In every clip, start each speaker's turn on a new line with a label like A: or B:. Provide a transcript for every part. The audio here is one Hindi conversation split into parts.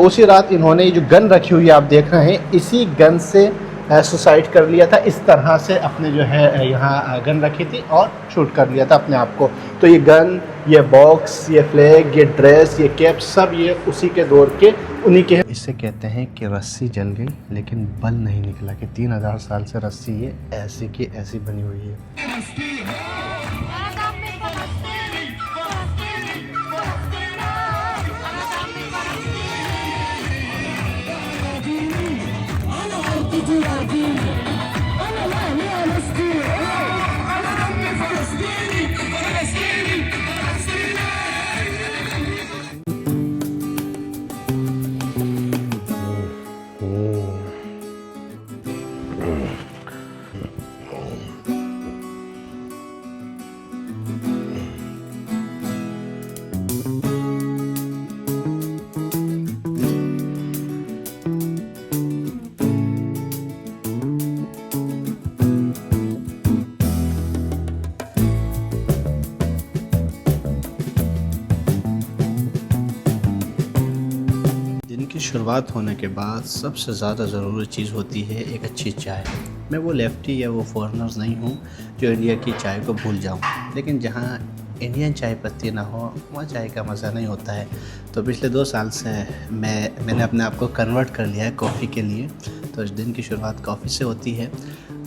A: उसी रात इन्होंने ये जो गन रखी हुई है आप देख रहे हैं, इसी गन से सुसाइड कर लिया था। इस तरह से अपने जो है यहाँ गन रखी थी और शूट कर लिया था अपने आप को। तो ये गन, ये बॉक्स, ये फ्लैग, ये ड्रेस, ये कैप, सब ये उसी के दौर के उन्हीं के हैं। इससे कहते हैं कि रस्सी जल गई लेकिन बल नहीं निकला, कि 3000 साल से रस्सी ये ऐसी की ऐसी बनी हुई है। शुरुआत होने के बाद सबसे ज़्यादा ज़रूरी चीज़ होती है एक अच्छी चाय। मैं वो लेफ्टी या वो फॉरेनर्स नहीं हूँ जो इंडिया की चाय को भूल जाऊँ, लेकिन जहाँ इंडियन चाय पत्ती ना हो वहाँ चाय का मज़ा नहीं होता है। तो पिछले 2 साल से मैंने अपने आप को कन्वर्ट कर लिया है कॉफ़ी के लिए। तो इस दिन की शुरुआत कॉफ़ी से होती है।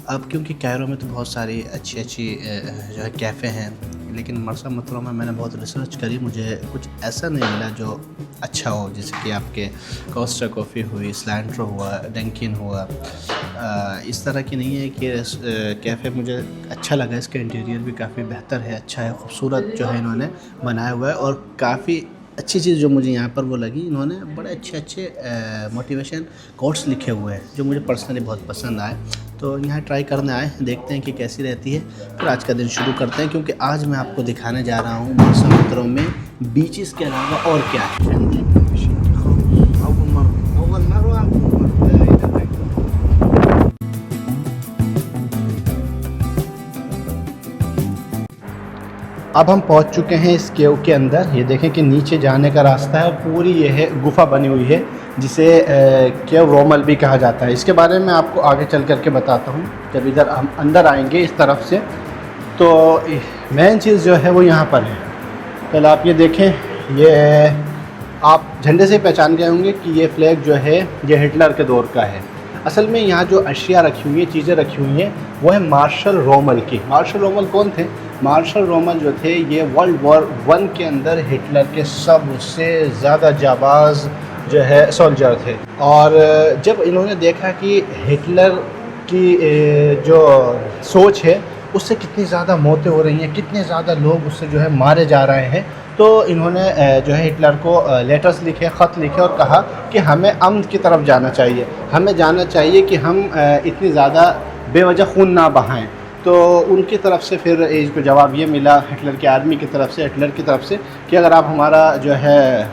A: अब क्योंकि कायरो में तो बहुत सारी अच्छी जो है कैफ़े हैं, लेकिन मरसा मथुरा में मैंने बहुत रिसर्च करी, मुझे कुछ ऐसा नहीं मिला जो अच्छा हो। जैसे कि आपके कोस्टा कॉफ़ी हुई, सिलेंट्रो हुआ, डंकिन हुआ, इस तरह की नहीं है कि कैफ़े मुझे अच्छा लगा। इसका इंटीरियर भी काफ़ी बेहतर है, अच्छा है, खूबसूरत जो है इन्होंने बनाया हुआ है। और काफ़ी अच्छी चीज़ जो मुझे यहाँ पर वो लगी, इन्होंने बड़े अच्छे मोटिवेशन कोट्स लिखे हुए हैं जो मुझे पर्सनली बहुत पसंद आए। तो यहाँ ट्राई करने आए, देखते हैं कि कैसी रहती है। फिर आज का दिन शुरू करते हैं, क्योंकि आज मैं आपको दिखाने जा रहा हूँ मरसा मथुरा में बीचेस के अलावा और क्या है। अब हम पहुंच चुके हैं इस केव के अंदर। ये देखें कि नीचे जाने का रास्ता है और पूरी ये है गुफा बनी हुई है जिसे केव रोमल भी कहा जाता है। इसके बारे में आपको आगे चल करके बताता हूँ जब इधर हम अंदर आएंगे इस तरफ से। तो मेन चीज़ जो है वो यहाँ पर है। पहले आप ये देखें, ये आप झंडे से पहचान गए होंगे कि ये फ्लैग जो है ये हिटलर के दौर का है। असल में यहाँ जो अशिया रखी हुई है, चीज़ें रखी हुई हैं, वो है मार्शल रोमल की। मार्शल रोमल कौन थे? मार्शल रोमल जो थे ये वर्ल्ड वॉर 1 के अंदर हिटलर के सबसे ज़्यादा जाबाज जो है सोल्जर थे। और जब इन्होंने देखा कि हिटलर की जो सोच है उससे कितनी ज़्यादा मौतें हो रही हैं, कितने ज़्यादा लोग उससे जो है मारे जा रहे हैं, तो इन्होंने जो है हिटलर को लेटर्स लिखे, ख़त लिखे और कहा कि हमें अमन की तरफ जाना चाहिए, हमें जाना चाहिए कि हम इतनी ज़्यादा बेवजह खून ना बहाएं। तो उनकी तरफ से फिर इसको जवाब ये मिला हिटलर की आर्मी की तरफ से, हिटलर की तरफ से, कि अगर आप हमारा जो है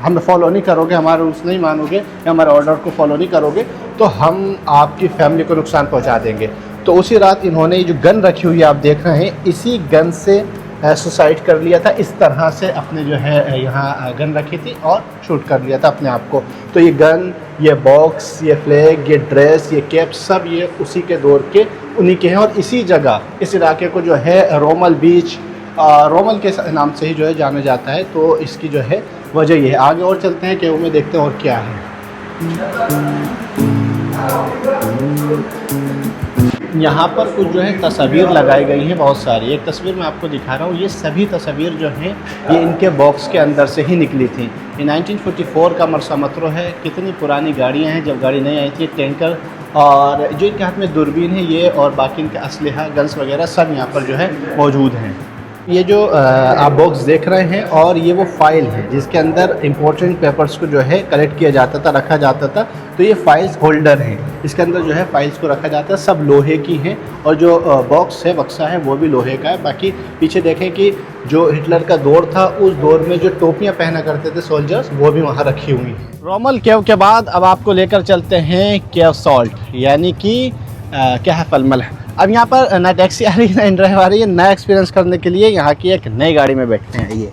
A: हमें फॉलो नहीं करोगे, हमारे रूल्स नहीं मानोगे या हमारे ऑर्डर को फॉलो नहीं करोगे, तो हम आपकी फैमिली को नुकसान पहुंचा देंगे। तो उसी रात इन्होंने ये जो गन रखी हुई है आप देख रहे हैं, इसी गन से सुसाइड कर लिया था। इस तरह से अपने जो है यहाँ गन रखी थी और शूट कर लिया था अपने आप को। तो ये गन, ये बॉक्स, ये फ्लैग, ये ड्रेस, ये कैप, सब ये उसी के दौर के उन्हीं के हैं। और इसी जगह इस इलाके को जो है रोमल बीच, रोमल के नाम से ही जो है जाना जाता है। तो इसकी जो है वजह ये है। आगे और चलते हैं केव में, देखते हैं और क्या है। यहाँ पर कुछ जो है तस्वीर लगाई गई हैं बहुत सारी। एक तस्वीर मैं आपको दिखा रहा हूँ, ये सभी तस्वीर जो हैं ये इनके बॉक्स के अंदर से ही निकली थी। ये 1944 का मरसा मथुरा है। कितनी पुरानी गाड़ियाँ हैं, जब गाड़ी नहीं आई थी, टैंकर, और जो इनके हाथ में दूरबीन है ये, और बाकी इनके असलहा, गन्स वगैरह सब यहाँ पर जो है मौजूद हैं। ये जो आप बॉक्स देख रहे हैं, और ये वो फाइल है जिसके अंदर इम्पोर्टेंट पेपर्स को जो है कलेक्ट किया जाता था, रखा जाता था। तो ये फाइल्स होल्डर हैं, इसके अंदर जो है फाइल्स को रखा जाता है। सब लोहे की हैं, और जो बॉक्स है, बक्सा है, वो भी लोहे का है। बाकी पीछे देखें कि जो हिटलर का दौर था, उस दौर में जो टोपियाँ पहना करते थे सोल्जर्स, वो भी वहाँ रखी हुई हैं। रोमल केव के बाद अब आपको लेकर चलते हैं केव सॉल्ट, यानी कि क्या है, फलमल है। अब यहाँ पर ना टैक्सी आ रही है ना इन ड्राइव आ रही है। नया एक्सपीरियंस करने के लिए यहाँ की एक नई गाड़ी में बैठते हैं। ये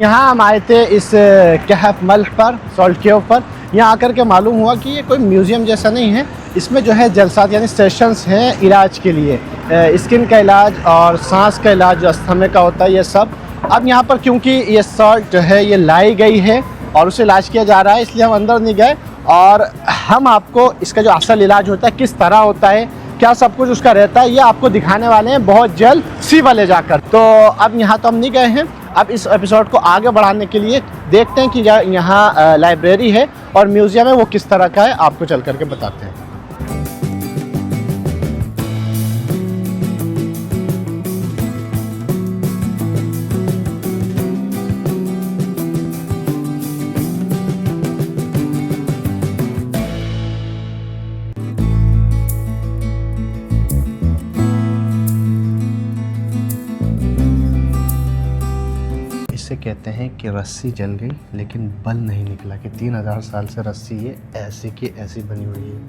A: यहाँ हम आए थे इस कहफ मल्ह पर, सॉल्ट केव पर। यहाँ आकर के मालूम हुआ कि ये कोई म्यूज़ियम जैसा नहीं है, इसमें जो है जलसात यानी सेशंस हैं इलाज के लिए, स्किन का इलाज और सांस का इलाज जो अस्थमे का होता है ये सब। अब यहाँ पर क्योंकि ये सॉल्ट जो है ये लाई गई है और उसे इलाज किया जा रहा है, इसलिए हम अंदर नहीं गए और हम आपको इसका जो असल इलाज होता है किस तरह होता है, क्या सब कुछ उसका रहता है, ये आपको दिखाने वाले हैं बहुत जल्द सीवा ले जाकर। तो अब यहाँ तो हम नहीं गए हैं, अब इस एपिसोड को आगे बढ़ाने के लिए देखते हैं कि यहाँ लाइब्रेरी है और म्यूज़ियम है वो किस तरह का है, आपको चल करके बताते हैं। इसे कहते हैं कि रस्सी जल गई लेकिन बल नहीं निकला, कि 3000 साल से रस्सी ये ऐसी की ऐसी बनी हुई है।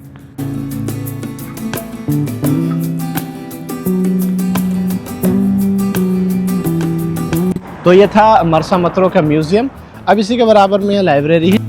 A: तो ये था मरसा मतरो का म्यूज़ियम। अब इसी के बराबर में लाइब्रेरी है।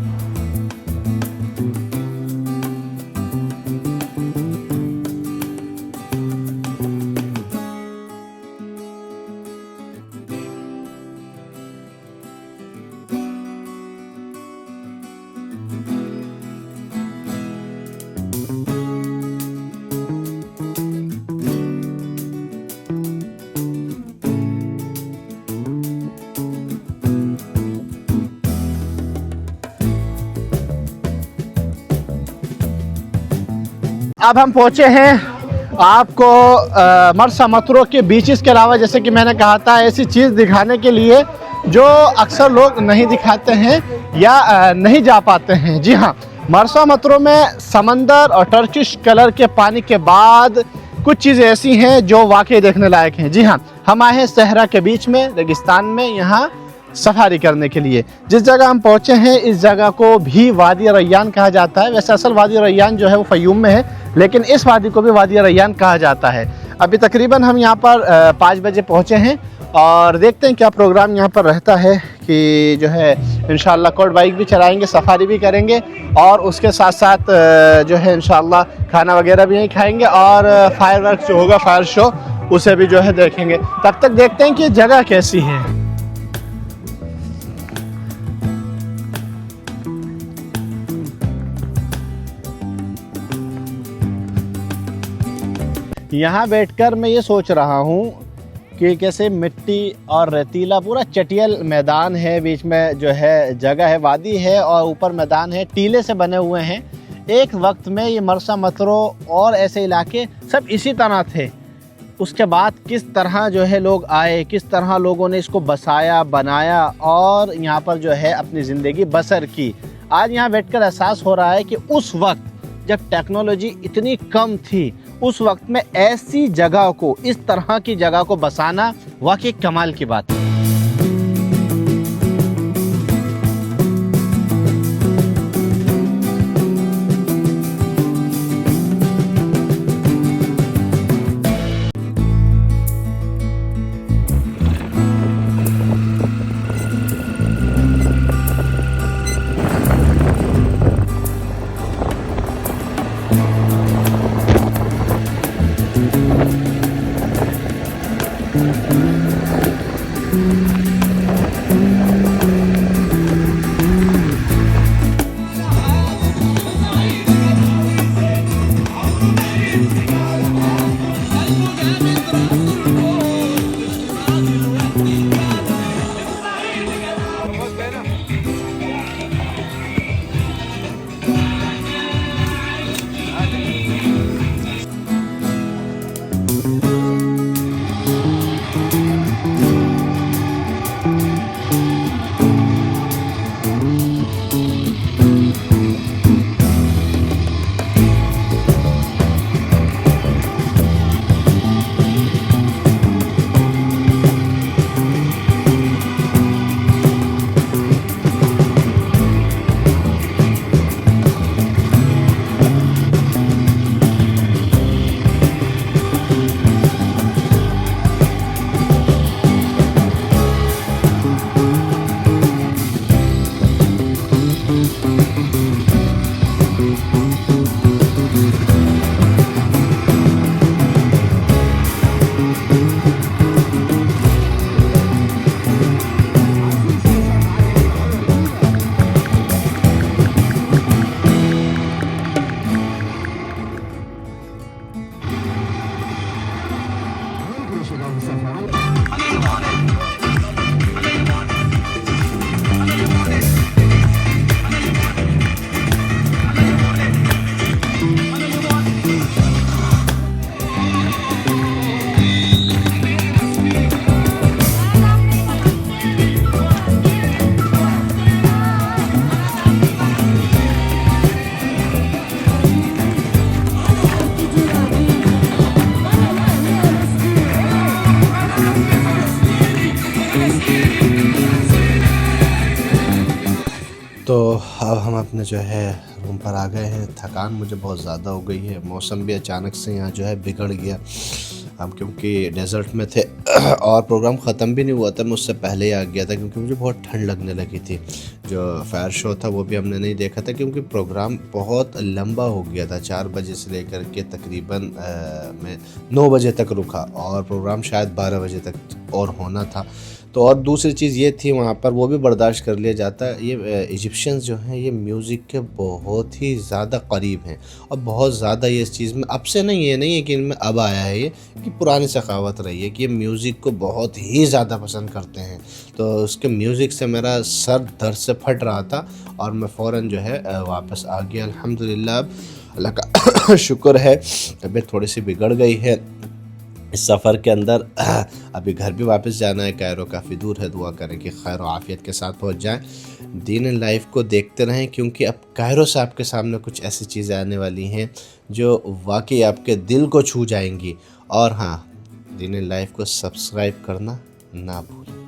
A: अब हम पहुंचे हैं आपको मरसा मतरो के बीचेस के अलावा, जैसे कि मैंने कहा था, ऐसी चीज़ दिखाने के लिए जो अक्सर लोग नहीं दिखाते हैं या नहीं जा पाते हैं। जी हाँ, मरसा मतरो में समंदर और टर्किश कलर के पानी के बाद कुछ चीज़ें ऐसी हैं जो वाकई देखने लायक हैं। जी हाँ, हम आए हैं सहरा के बीच में, रेगिस्तान में, यहाँ सफारी करने के लिए। जिस जगह हम पहुंचे हैं इस जगह को भी वादी रैयान कहा जाता है। वैसे असल वादी रैयान जो है वो फयूम में है, लेकिन इस वादी को भी वादी रैयान कहा जाता है। अभी तकरीबन हम यहाँ पर 5 बजे पहुँचे हैं और देखते हैं क्या प्रोग्राम यहाँ पर रहता है, कि जो है इंशाल्लाह कोड बाइक भी चलाएंगे, सफारी भी करेंगे और उसके साथ साथ जो है इंशाल्लाह खाना वगैरह भी यहीं खाएंगे और फायर वर्क जो होगा, फायर शो, उसे भी जो है देखेंगे। तब तक देखते हैं कि जगह कैसी है। यहाँ बैठकर मैं ये सोच रहा हूँ कि कैसे मिट्टी और रेतीला पूरा चटियल मैदान है, बीच में जो है जगह है, वादी है और ऊपर मैदान है, टीले से बने हुए हैं। एक वक्त में ये मरसा मतरो और ऐसे इलाके सब इसी तरह थे। उसके बाद किस तरह जो है लोग आए, किस तरह लोगों ने इसको बसाया, बनाया और यहाँ पर जो है अपनी ज़िंदगी बसर की। आज यहाँ बैठकर एहसास हो रहा है कि उस वक्त जब टेक्नोलॉजी इतनी कम थी, उस वक्त में ऐसी जगह को, इस तरह की जगह को बसाना वाकई कमाल की बात है। तो अब हम अपने जो है रूम पर आ गए हैं। थकान मुझे बहुत ज़्यादा हो गई है। मौसम भी अचानक से यहाँ जो है बिगड़ गया। हम क्योंकि डेज़र्ट में थे और प्रोग्राम ख़त्म भी नहीं हुआ था, मैं उससे पहले ही आ गया था क्योंकि मुझे बहुत ठंड लगने लगी थी। जो फायर शो था वो भी हमने नहीं देखा था क्योंकि प्रोग्राम बहुत लंबा हो गया था। 4 बजे से लेकर के तकरीबन मैं 9 बजे तक रुका और प्रोग्राम शायद 12 बजे तक और होना था। तो और दूसरी चीज़ ये थी वहाँ पर, वो भी बर्दाश्त कर लिया जाता है। ये इजिप्शियंस जो हैं ये म्यूज़िक के बहुत ही ज़्यादा करीब हैं और बहुत ज़्यादा ये इस चीज़ में अब से नहीं, ये नहीं है कि इनमें अब आया है ये, कि पुरानी सखावत रही है कि ये म्यूज़िक को बहुत ही ज़्यादा पसंद करते हैं। तो उसके म्यूज़िक से मेरा सर दर्द से फट रहा था और मैं फ़ौरन जो है वापस आ गया। अल्हम्दुलिल्लाह अब अल्लाह का शुक्र है, तबीयत थोड़ी सी बिगड़ गई है इस सफ़र के अंदर। अभी घर भी वापस जाना है, कायरो काफ़ी दूर है। दुआ करें कि खैर आफ़ियत के साथ पहुंच जाएं। दीन इन लाइफ को देखते रहें क्योंकि अब कायरो से आपके सामने कुछ ऐसी चीज़ें आने वाली हैं जो वाकई आपके दिल को छू जाएंगी। और हाँ, दीन इन लाइफ को सब्सक्राइब करना ना भूलें।